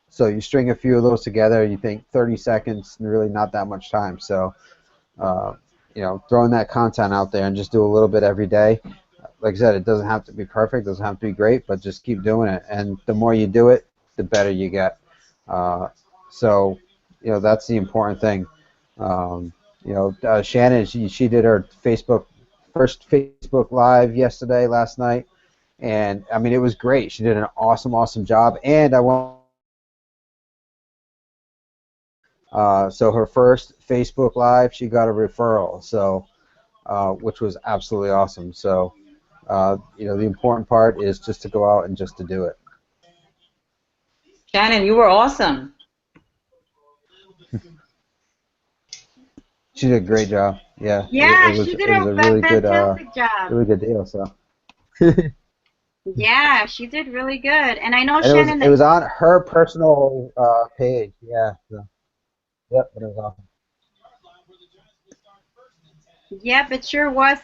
So you string a few of those together, you think 30 seconds, really not that much time. So, throwing that content out there and just do a little bit every day. Like I said, it doesn't have to be perfect, doesn't have to be great, but just keep doing it. And the more you do it, the better you get. So, that's the important thing. Shannon, she did her first Facebook Live last night, and I mean, it was great. She did an awesome job, and I want. So her first Facebook Live, she got a referral, so which was absolutely awesome. So, the important part is just to go out and just to do it. Shannon, you were awesome. She did a great job. Yeah. Yeah, It she did was a a really good, fantastic job. really good deal. So. Yeah, she did really good, and I know And Shannon. it was on her personal page. Yeah. So, yep. It was awesome. Yep, it sure was.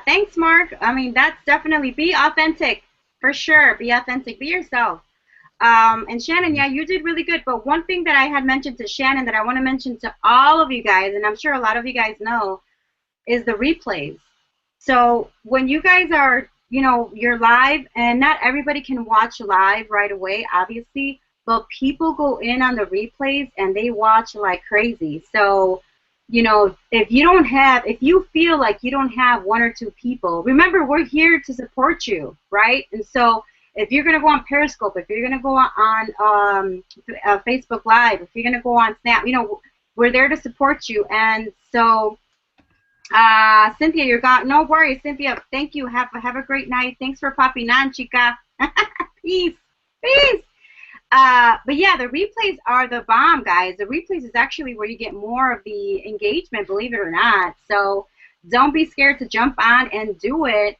Thanks, Mark. I mean, that's definitely, be authentic, for sure. Be authentic. Be yourself. And Shannon, yeah, you did really good. But one thing that I had mentioned to Shannon that I want to mention to all of you guys, and I'm sure a lot of you guys know, is the replays. So when you guys are, you're live, and not everybody can watch live right away, obviously, but people go in on the replays and they watch like crazy. So, if you feel like you don't have one or two people, remember, we're here to support you, right? And so if you're going to go on Periscope, if you're going to go on Facebook Live, if you're going to go on Snap, we're there to support you. And so, Cynthia, you're gone. No worries, Cynthia. Thank you. Have a great night. Thanks for popping on, chica. Peace. But yeah, the replays are the bomb, guys. The replays is actually where you get more of the engagement, believe it or not. So don't be scared to jump on and do it.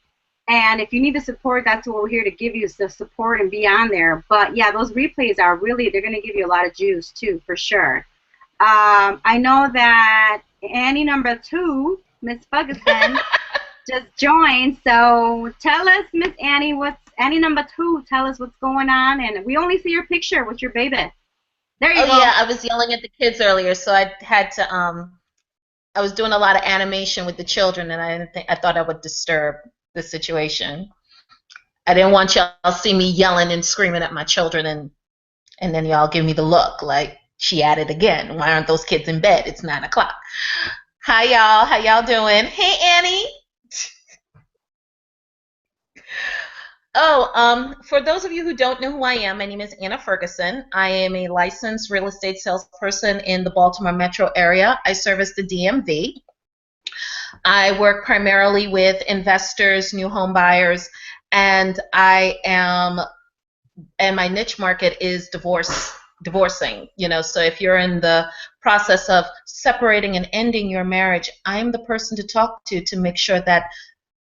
And if you need the support, that's what we're here to give you, is the support and be on there. But yeah, those replays are really, they're going to give you a lot of juice too, for sure. I know that Annie number 2, Miss Ferguson, just joined. So tell us, Miss Annie, Annie number 2, tell us what's going on. And we only see your picture with your baby. There you go. Oh yeah, I was yelling at the kids earlier, so I had to I was doing a lot of animation with the children, and I thought I would disturb the situation. I didn't want y'all to see me yelling and screaming at my children, and then y'all give me the look like, she at it again. Why aren't those kids in bed? It's 9 o'clock. Hi y'all, how y'all doing? Hey Annie. Oh, for those of you who don't know who I am, my name is Anna Ferguson. I am a licensed real estate salesperson in the Baltimore metro area. I service the DMV. I work primarily with investors, new home buyers, and my niche market is divorcing. So if you're in the process of separating and ending your marriage, I'm the person to talk to make sure that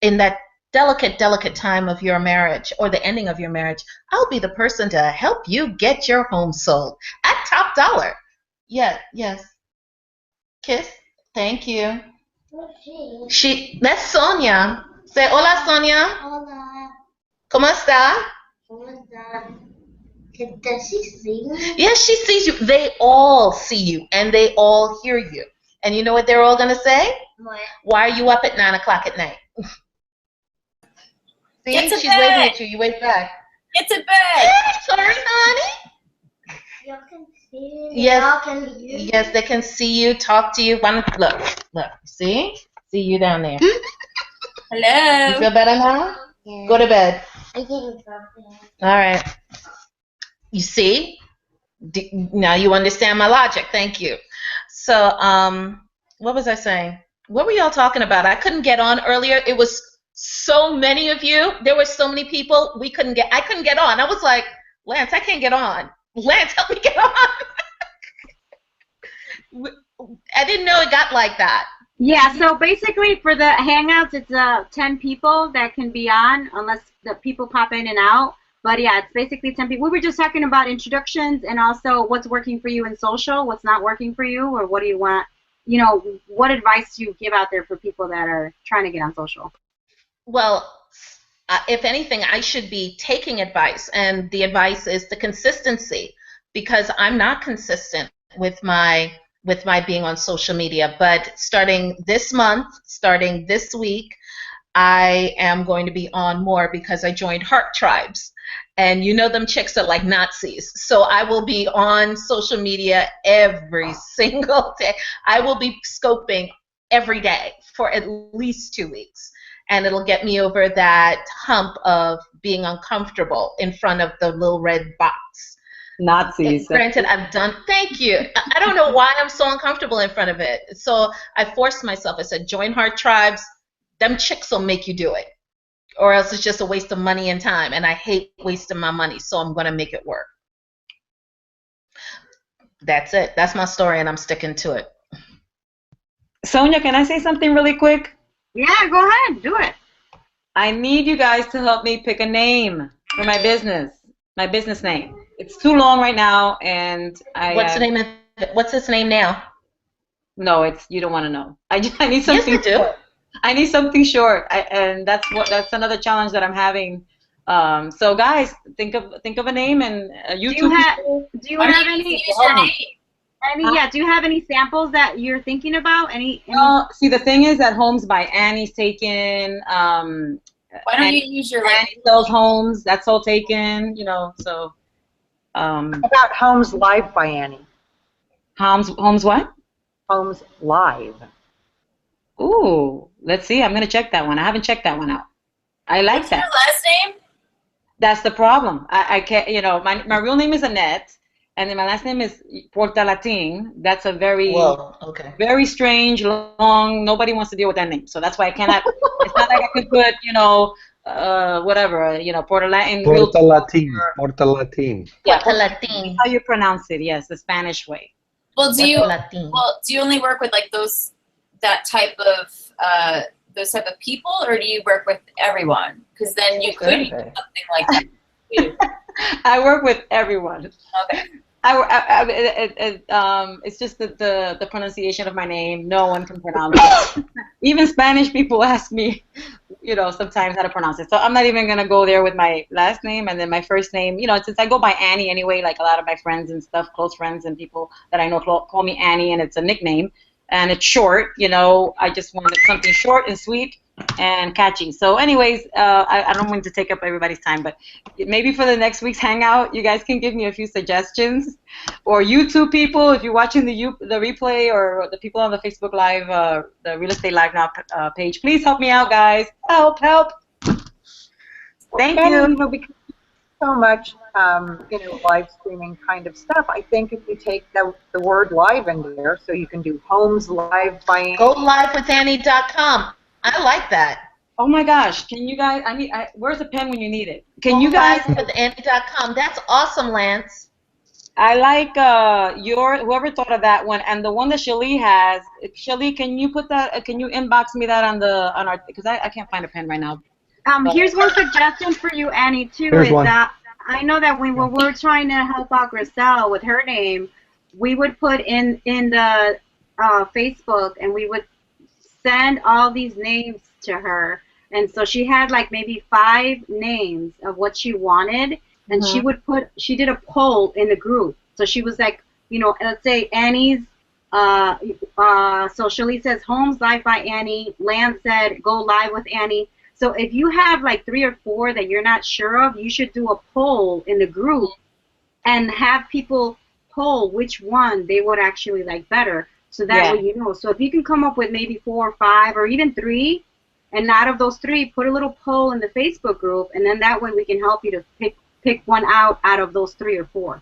in that delicate time of your marriage or the ending of your marriage, I'll be the person to help you get your home sold at top dollar. Yes. Kiss. Thank you. That's Sonia. Say hola, Sonia. Hola. ¿Cómo está? ¿Cómo está? Does she see me? Yes, she sees you. They all see you, and they all hear you. And you know what they're all going to say? What? Why are you up at 9 o'clock at night? See, she's waving at you. You wave back. Get to bed. Hey, sorry, honey. Y'all can Yes, yes, they can see you, talk to you. Look, see you down there. Hello. You feel better now? Yeah. Go to bed. I didn't go All right. You see? Now you understand my logic. Thank you. So, what was I saying? What were y'all talking about? I couldn't get on earlier. It was so many of you. There were so many people. I couldn't get on. I was like, Lance, I can't get on. Lance, help me get on. I didn't know it got like that. Yeah, so basically for the Hangouts, it's 10 people that can be on unless the people pop in and out. But yeah, it's basically 10 people. We were just talking about introductions and also what's working for you in social, what's not working for you, or what do you want, you know, what advice do you give out there for people that are trying to get on social? Well, if anything, I should be taking advice, and the advice is the consistency, because I'm not consistent with my being on social media. But starting this month, starting this week, I am going to be on more because I joined Heart Tribes. And you know them chicks are like Nazis. So I will be on social media every single day. I will be scoping every day for at least 2 weeks. And it'll get me over that hump of being uncomfortable in front of the little red box. Nazis. Granted, thank you. I don't know why I'm so uncomfortable in front of it. So I forced myself. I said, join Heart Tribes. Them chicks will make you do it. Or else it's just a waste of money and time. And I hate wasting my money. So I'm going to make it work. That's it. That's my story, and I'm sticking to it. Sonia, can I say something really quick? Yeah, go ahead, do it. I need you guys to help me pick a name for my business name. It's too long right now, and What's its name now? No, you don't want to know. I need something. Yes, I do. Short. I need something short, and that's another challenge that I'm having. So guys, think of a name, and YouTube. Do you have any? Do you have any samples that you're thinking about? Any? See, the thing is that Homes by Annie's taken. Why don't you use your Annie sells homes? That's all taken. You know, so. About Homes Live by Annie. Homes what? Homes Live. Ooh, let's see. I'm gonna check that one. I haven't checked that one out. I like What's that. your last name? That's the problem. I can't. You know, my real name is Annette, and then my last name is Porta Latin. That's a very very strange, long. Nobody wants to deal with that name, so that's why I cannot. It's not like I could put, whatever, Porta Latin. Porta Latin. Porta Latin. Yeah, Porta Latin. How you pronounce it? Yes, the Spanish way. Well, do you only work with like that type of people, or do you work with everyone? Because then you could use something like that too. I work with everyone. Okay. It's just the pronunciation of my name. No one can pronounce it. Even Spanish people ask me, sometimes how to pronounce it. So I'm not even gonna go there with my last name and then my first name. Since I go by Annie anyway, like a lot of my friends and stuff, close friends and people that I know call me Annie, and it's a nickname. And it's short, I just wanted something short and sweet and catchy. So anyways, I don't want to take up everybody's time, but maybe for the next week's Hangout, you guys can give me a few suggestions. Or YouTube people, if you're watching the replay, or the people on the Facebook Live, the Real Estate Live Now page, please help me out, guys. Help. Thank you. Because so much, live streaming kind of stuff. I think if you take the word live in there, so you can do Homes Live by Annie. Go livewithannie.com. I like that. Oh my gosh, can you guys? Where's the pen when you need it? Can you guys? Go livewithannie.com. That's awesome, Lance. I like whoever thought of that one, and the one that Shelly has. Shelly, can you put that? Can you inbox me that on our? Because I can't find a pen right now. Here's one suggestion for you, Annie, too. That I know that when we're trying to help out Griselle with her name, we would put in the Facebook, and we would send all these names to her. And so she had like maybe 5 names of what she wanted, and she did a poll in the group. So she was like, let's say Annie's, so Shelly says Homes Live by Annie, Lance said go live with Annie. So if you have like 3 or 4 that you're not sure of, you should do a poll in the group and have people poll which one they would actually like better. So that Yeah. way you know. So if you can come up with maybe 4 or 5 or even 3, and out of those 3, put a little poll in the Facebook group, and then that way we can help you to pick one out of those 3 or 4.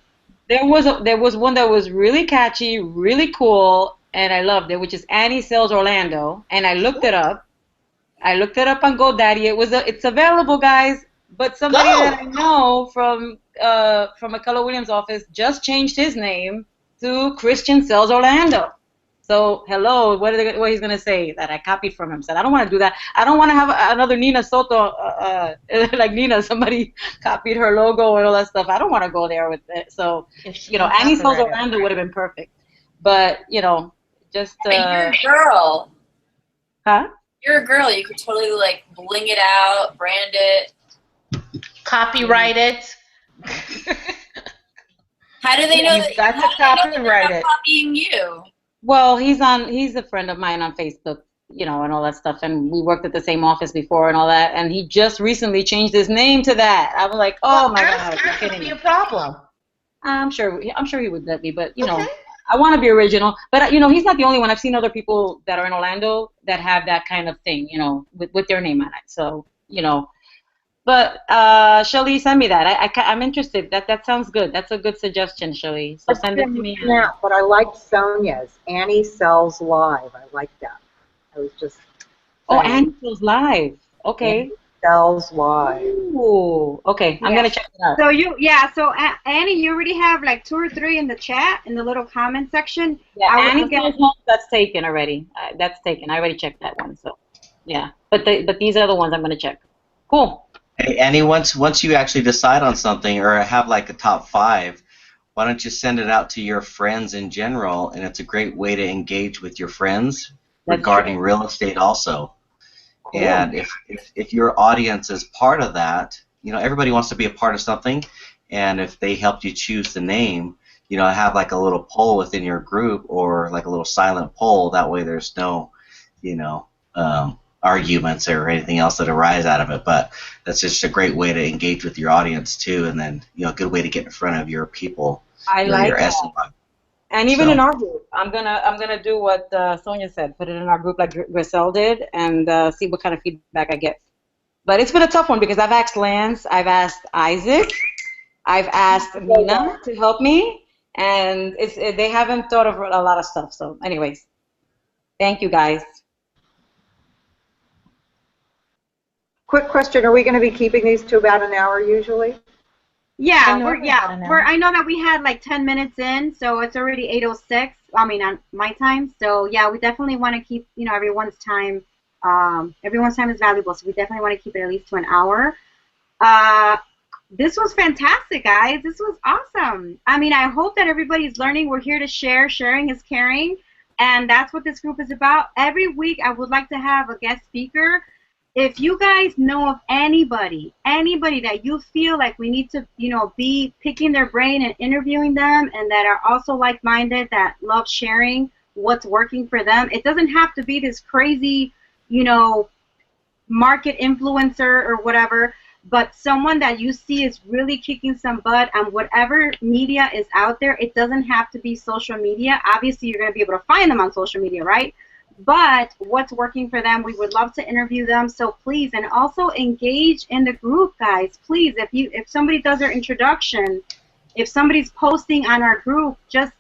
There was one that was really catchy, really cool, and I loved it, which is Annie Sells Orlando. And I looked it up. I looked it up on GoDaddy. It's available, guys. But somebody that I know from McCullough Williams' office just changed his name to Christian Sells Orlando. So hello, what he's gonna say that I copied from him? Said I don't want to do that. I don't want to have another Nina Soto like Nina. Somebody copied her logo and all that stuff. I don't want to go there with it. So Annie Sells Orlando would have been perfect. But just You're a girl. huh? You're a girl. You could totally like bling it out, brand it, copyright it. How do they know You've got to copyright it. Copying you? Well, he's a friend of mine on Facebook, and all that stuff, and we worked at the same office before and all that, and he just recently changed his name to that. I was like, oh my God, you're kidding me. Be a problem. I'm sure he would let me, but I want to be original. But he's not the only one. I've seen other people that are in Orlando that have that kind of thing, with their name on it. So, But Shelly, send me that. I'm interested. That sounds good. That's a good suggestion, Shelly. So send it to me. Yeah, but I liked Sonia's. Annie Sells Live. I like that. I was just. Annie Sells Live. Okay. Annie Sells Live. Ooh. Okay. I'm gonna check it out. So so Annie, you already have like 2 or 3 in the chat in the little comment section. Yeah, Annie Sells Home. That's taken already. That's taken. I already checked that one. So yeah. But these are the ones I'm gonna check. Cool. Hey, Annie, once you actually decide on something or have like a top 5, why don't you send it out to your friends in general? And it's a great way to engage with your friends regarding real estate also. Cool. And if your audience is part of that, everybody wants to be a part of something. And if they helped you choose the name, have like a little poll within your group or like a little silent poll. That way there's no, arguments or anything else that arise out of it, but that's just a great way to engage with your audience too, and then a good way to get in front of your people. I like that. And even in our group, I'm gonna do what Sonia said, put it in our group like Grisel did, and see what kind of feedback I get. But it's been a tough one because I've asked Lance, I've asked Isaac, I've asked Nina to help me, and they haven't thought of a lot of stuff. So, anyways, thank you guys. Quick question: are we going to be keeping these to about an hour usually? Yeah, I know that we had like 10 minutes in, so it's already 8:06. I mean, on my time. So yeah, we definitely want to keep everyone's time. Everyone's time is valuable, so we definitely want to keep it at least to an hour. This was fantastic, guys. This was awesome. I mean, I hope that everybody's learning. We're here to share. Sharing is caring, and that's what this group is about. Every week, I would like to have a guest speaker. If you guys know of anybody that you feel like we need to, be picking their brain and interviewing them, and that are also like-minded, that love sharing what's working for them, it doesn't have to be this crazy, market influencer or whatever, but someone that you see is really kicking some butt on whatever media is out there. It doesn't have to be social media. Obviously, you're going to be able to find them on social media, right? But what's working for them, we would love to interview them. So please, and also engage in the group, guys. Please, if somebody does their introduction, if somebody's posting on our group, just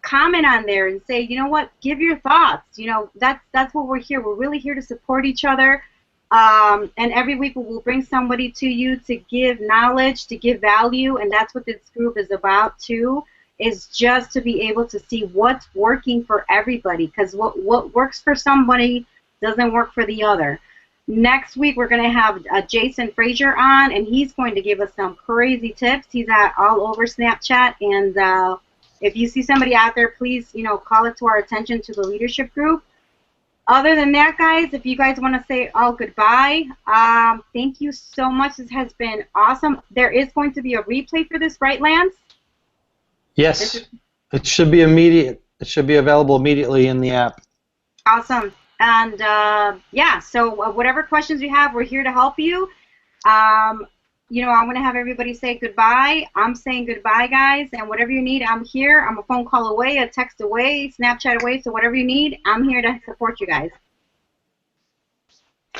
comment on there and say, what, give your thoughts. That's what we're here. We're really here to support each other. And every week we'll bring somebody to you to give knowledge, to give value, and that's what this group is about too. Is just to be able to see what's working for everybody, because what works for somebody doesn't work for the other. Next week we're going to have Jason Frazier on, and he's going to give us some crazy tips. He's all over Snapchat, and if you see somebody out there, please call it to our attention to the leadership group. Other than that, guys, if you guys want to say all goodbye, thank you so much. This has been awesome. There is going to be a replay for this, right, Lance? Yes, it should be immediate. It should be available immediately in the app. Awesome. And yeah, so whatever questions you have, we're here to help you. you know, I'm going to have everybody say goodbye. I'm saying goodbye, guys. And whatever you need, I'm here. I'm a phone call away, a text away, Snapchat away. So whatever you need, I'm here to support you guys.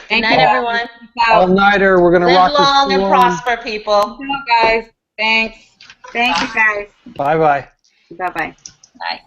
Good night, everyone. All-nighter. We're going to Live rock this long and one. prosper, people. Ciao, guys. Thanks. Thank you, guys. Bye-bye. Bye-bye. Bye.